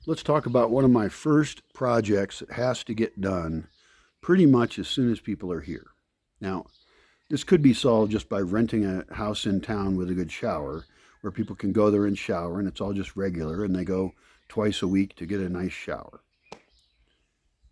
Let's talk about one of my first projects that has to get done pretty much as soon as people are here. Now, this could be solved just by renting a house in town with a good shower where people can go there and shower and it's all just regular and they go twice a week to get a nice shower.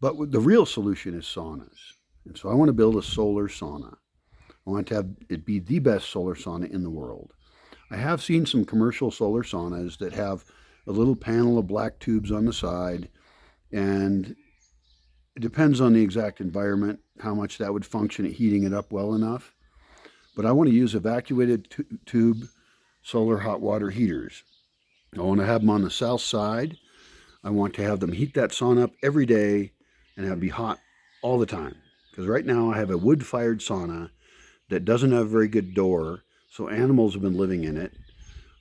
But the real solution is saunas. And so I want to build a solar sauna. I want to have it be the best solar sauna in the world. I have seen some commercial solar saunas that have a little panel of black tubes on the side, and it depends on the exact environment, how much that would function at heating it up well enough. But I want to use evacuated tube solar hot water heaters. I want to have them on the south side. I want to have them heat that sauna up every day and have it be hot all the time. Because right now I have a wood-fired sauna that doesn't have a very good door, so animals have been living in it.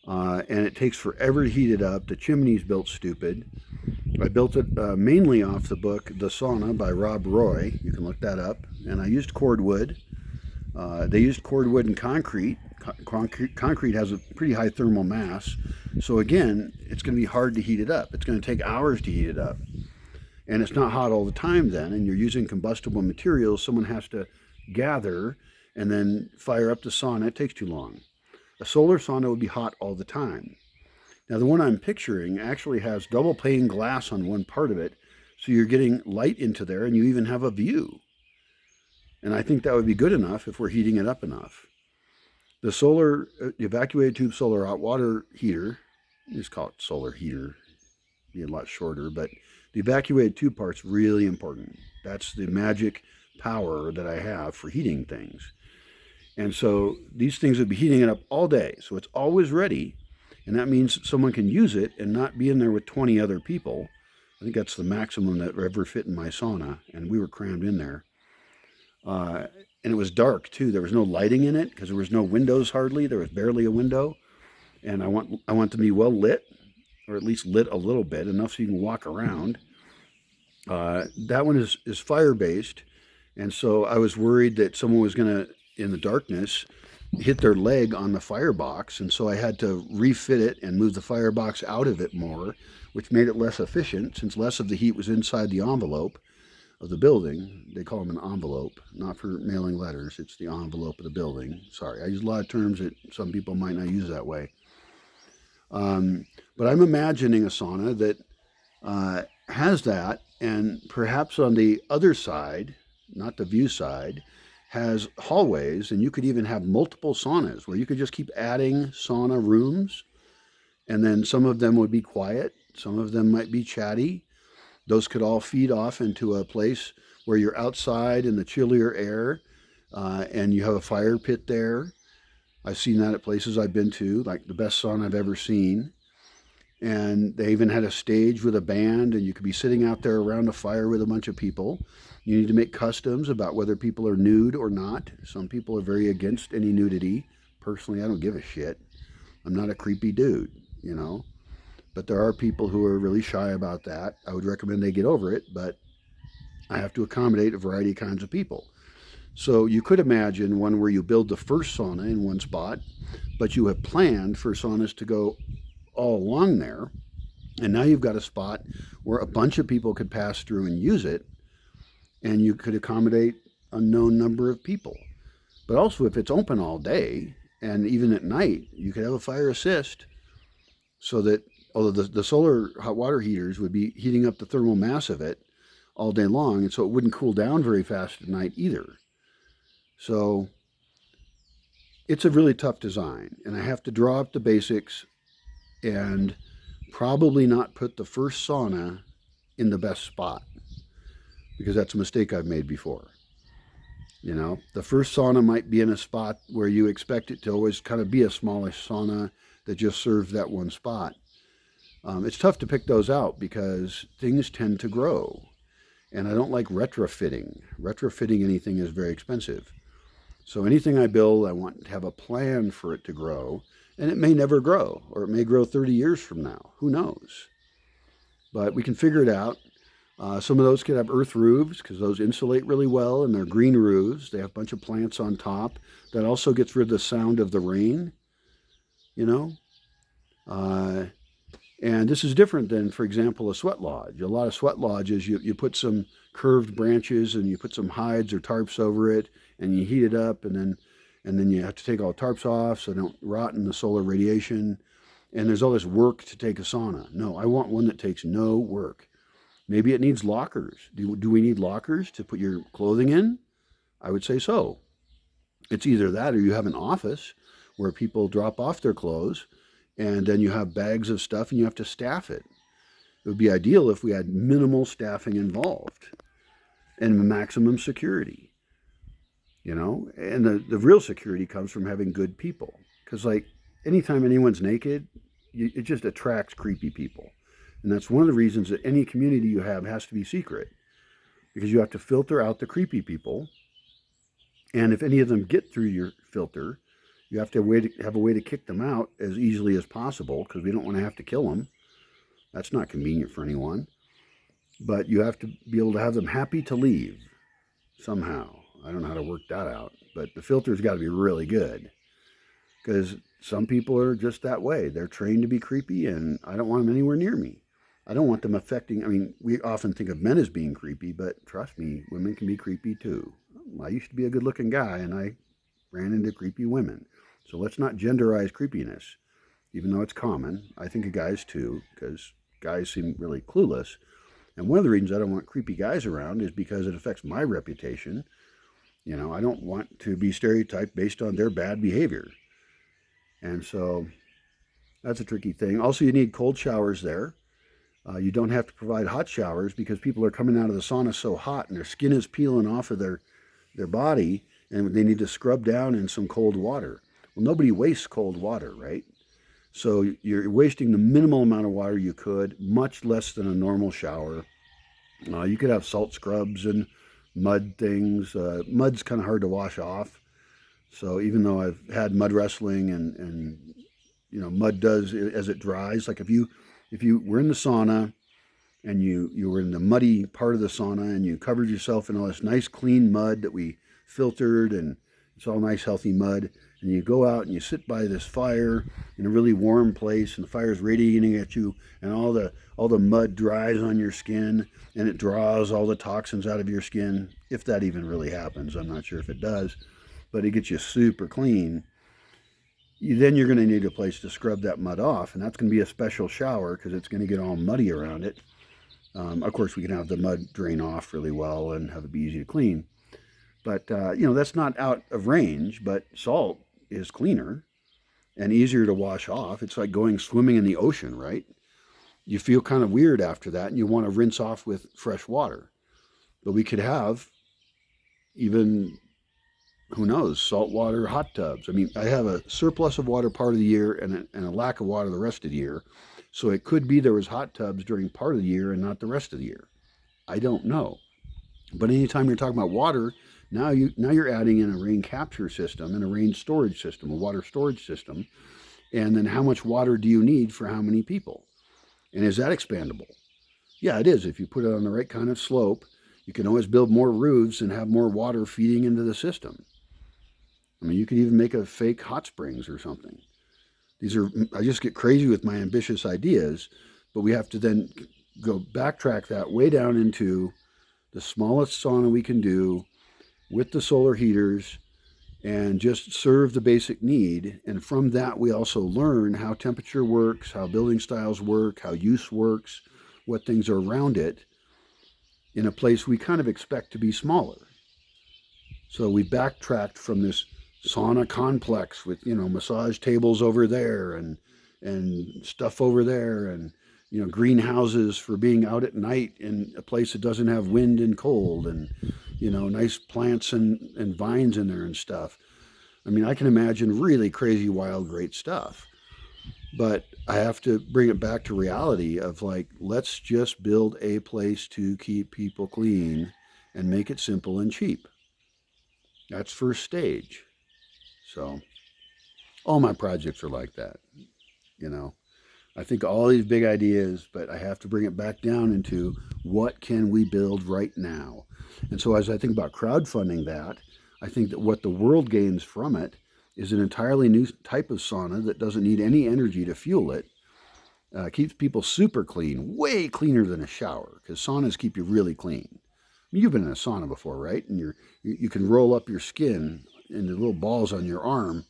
And it takes forever to heat it up. The chimney's built stupid. I built it mainly off the book The Sauna by Rob Roy. You can look that up. And I used cordwood. They used cordwood and concrete. Concrete has a pretty high thermal mass. So again, it's going to be hard to heat it up. It's going to take hours to heat it up. And it's not hot all the time then, and you're using combustible materials. Someone has to gather and then fire up the sauna. It takes too long. A solar sauna would be hot all the time. Now the one I'm picturing actually has double pane glass on one part of it, so you're getting light into there and you even have a view. And I think that would be good enough if we're heating it up enough. The solar evacuated tube solar hot water heater, just call it solar heater, be a lot shorter, but the evacuated tube part's really important. That's the magic power that I have for heating things. And so these things would be heating it up all day. So it's always ready. And that means someone can use it and not be in there with 20 other people. I think that's the maximum that ever fit in my sauna. And we were crammed in there. And it was dark too. There was no lighting in it because there was no windows hardly. There was barely a window. And I want them to be well lit, or at least lit a little bit, enough so you can walk around. That one is fire-based. And so I was worried that someone was going to, in the darkness, hit their leg on the firebox, and so I had to refit it and move the firebox out of it more, which made it less efficient since less of the heat was inside the envelope of the building. They call them an envelope, not for mailing letters. It's the envelope of the building. Sorry, I use a lot of terms that some people might not use that way. But I'm imagining a sauna that has that, and perhaps on the other side, not the view side, has hallways, and you could even have multiple saunas where you could just keep adding sauna rooms, and then some of them would be quiet, some of them might be chatty. Those could all feed off into a place where you're outside in the chillier air, and you have a fire pit there. I've seen that at places I've been to, like the best sauna I've ever seen. And they even had a stage with a band, and you could be sitting out there around a fire with a bunch of people. You need to make customs about whether people are nude or not. Some people are very against any nudity. Personally, I don't give a shit. I'm not a creepy dude, you know. But there are people who are really shy about that. I would recommend they get over it, but I have to accommodate a variety of kinds of people. So you could imagine one where you build the first sauna in one spot, but you have planned for saunas to go all along there. And now you've got a spot where a bunch of people could pass through and use it, and you could accommodate a known number of people. But also, if it's open all day and even at night, you could have a fire assist so that, although the solar hot water heaters would be heating up the thermal mass of it all day long, and so it wouldn't cool down very fast at night either. So it's a really tough design, and I have to draw up the basics and probably not put the first sauna in the best spot, because that's a mistake I've made before. You know, the first sauna might be in a spot where you expect it to always kind of be a smallish sauna that just serves that one spot. It's tough to pick those out because things tend to grow, and I don't like retrofitting. Retrofitting anything is very expensive. So anything I build, I want to have a plan for it to grow, and it may never grow, or it may grow 30 years from now. Who knows? But we can figure it out. Some of those could have earth roofs because those insulate really well, and they're green roofs. They have a bunch of plants on top. That also gets rid of the sound of the rain, you know. And this is different than, for example, a sweat lodge. A lot of sweat lodges, you put some curved branches and you put some hides or tarps over it and you heat it up, and then you have to take all the tarps off so they don't rot in the solar radiation. And there's all this work to take a sauna. No, I want one that takes no work. Maybe it needs lockers. Do we need lockers to put your clothing in? I would say so. It's either that or you have an office where people drop off their clothes and then you have bags of stuff and you have to staff it. It would be ideal if we had minimal staffing involved and maximum security, and the real security comes from having good people. Because, like, anytime anyone's naked, it just attracts creepy people. And that's one of the reasons that any community you have has to be secret, because you have to filter out the creepy people. And if any of them get through your filter, you have to have a way to kick them out as easily as possible, because we don't want to have to kill them. That's not convenient for anyone. But you have to be able to have them happy to leave somehow. I don't know how to work that out, but the filter's got to be really good, because some people are just that way. They're trained to be creepy, and I don't want them anywhere near me. I don't want them affecting. I mean, we often think of men as being creepy, but trust me, women can be creepy too. I used to be a good-looking guy, and I ran into creepy women. So let's not genderize creepiness, even though it's common. I think of guys too, because guys seem really clueless. And one of the reasons I don't want creepy guys around is because it affects my reputation. I don't want to be stereotyped based on their bad behavior. And so that's a tricky thing. Also, you need cold showers there. You don't have to provide hot showers because people are coming out of the sauna so hot and their skin is peeling off of their body, and they need to scrub down in some cold water. Well, nobody wastes cold water, right? So you're wasting the minimal amount of water you could, much less than a normal shower. You could have salt scrubs and mud things. Mud's kind of hard to wash off. So even though I've had mud wrestling and mud does as it dries. Like if you were in the sauna and you were in the muddy part of the sauna and you covered yourself in all this nice clean mud that we filtered, and it's all nice healthy mud, and you go out and you sit by this fire in a really warm place, and the fire's radiating at you, and all the mud dries on your skin, and it draws all the toxins out of your skin, if that even really happens. I'm not sure if it does, but it gets you super clean. Then you're going to need a place to scrub that mud off, and that's going to be a special shower because it's going to get all muddy around it. Of course, we can have the mud drain off really well and have it be easy to clean. But, that's not out of range, but salt is cleaner and easier to wash off. It's like going swimming in the ocean, right? You feel kind of weird after that, and you want to rinse off with fresh water. But we could have even, who knows, saltwater hot tubs. I mean, I have a surplus of water part of the year and a lack of water the rest of the year. So it could be there was hot tubs during part of the year and not the rest of the year. I don't know. But anytime you're talking about water, now you're adding in a rain capture system and a rain storage system, a water storage system. And then how much water do you need for how many people? And is that expandable? Yeah, it is. If you put it on the right kind of slope, you can always build more roofs and have more water feeding into the system. I mean, you could even make a fake hot springs or something. I just get crazy with my ambitious ideas, but we have to then go backtrack that way down into the smallest sauna we can do with the solar heaters and just serve the basic need. And from that, we also learn how temperature works, how building styles work, how use works, what things are around it in a place we kind of expect to be smaller. So we backtracked from this sauna complex with, massage tables over there and stuff over there, and, greenhouses for being out at night in a place that doesn't have wind and cold, and, nice plants and vines in there and stuff. I mean, I can imagine really crazy, wild, great stuff. But I have to bring it back to reality of like, let's just build a place to keep people clean and make it simple and cheap. That's first stage. So all my projects are like that, I think all these big ideas, but I have to bring it back down into what can we build right now? And so as I think about crowdfunding that, I think that what the world gains from it is an entirely new type of sauna that doesn't need any energy to fuel it. Keeps people super clean, way cleaner than a shower, because saunas keep you really clean. You've been in a sauna before, right? And you can roll up your skin into little balls on your arm,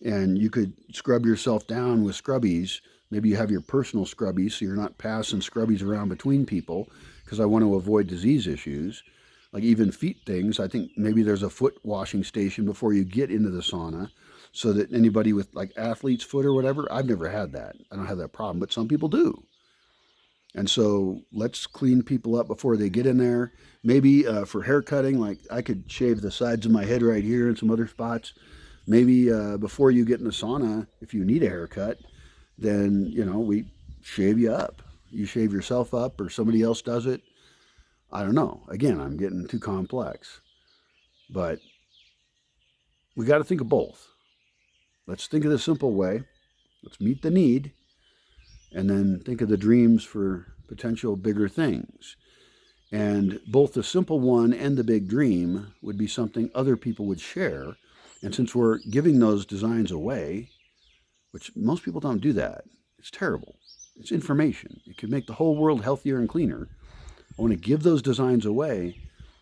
and you could scrub yourself down with scrubbies. Maybe you have your personal scrubbies, so you're not passing scrubbies around between people, because I want to avoid disease issues. Like even feet things, I think maybe there's a foot washing station before you get into the sauna, so that anybody with like athlete's foot or whatever, I've never had that. I don't have that problem, but some people do. And so let's clean people up before they get in there. Maybe for hair cutting, like I could shave the sides of my head right here and some other spots. Maybe before you get in the sauna, if you need a haircut, then, we shave you up. You shave yourself up or somebody else does it. I don't know. Again, I'm getting too complex. But we got to think of both. Let's think of the simple way. Let's meet the need. And then think of the dreams for potential bigger things. And both the simple one and the big dream would be something other people would share. And since we're giving those designs away, which most people don't do that, it's terrible. It's information. It could make the whole world healthier and cleaner. I want to give those designs away,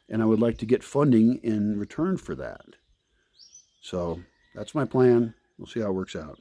and I would like to get funding in return for that. So that's my plan. We'll see how it works out.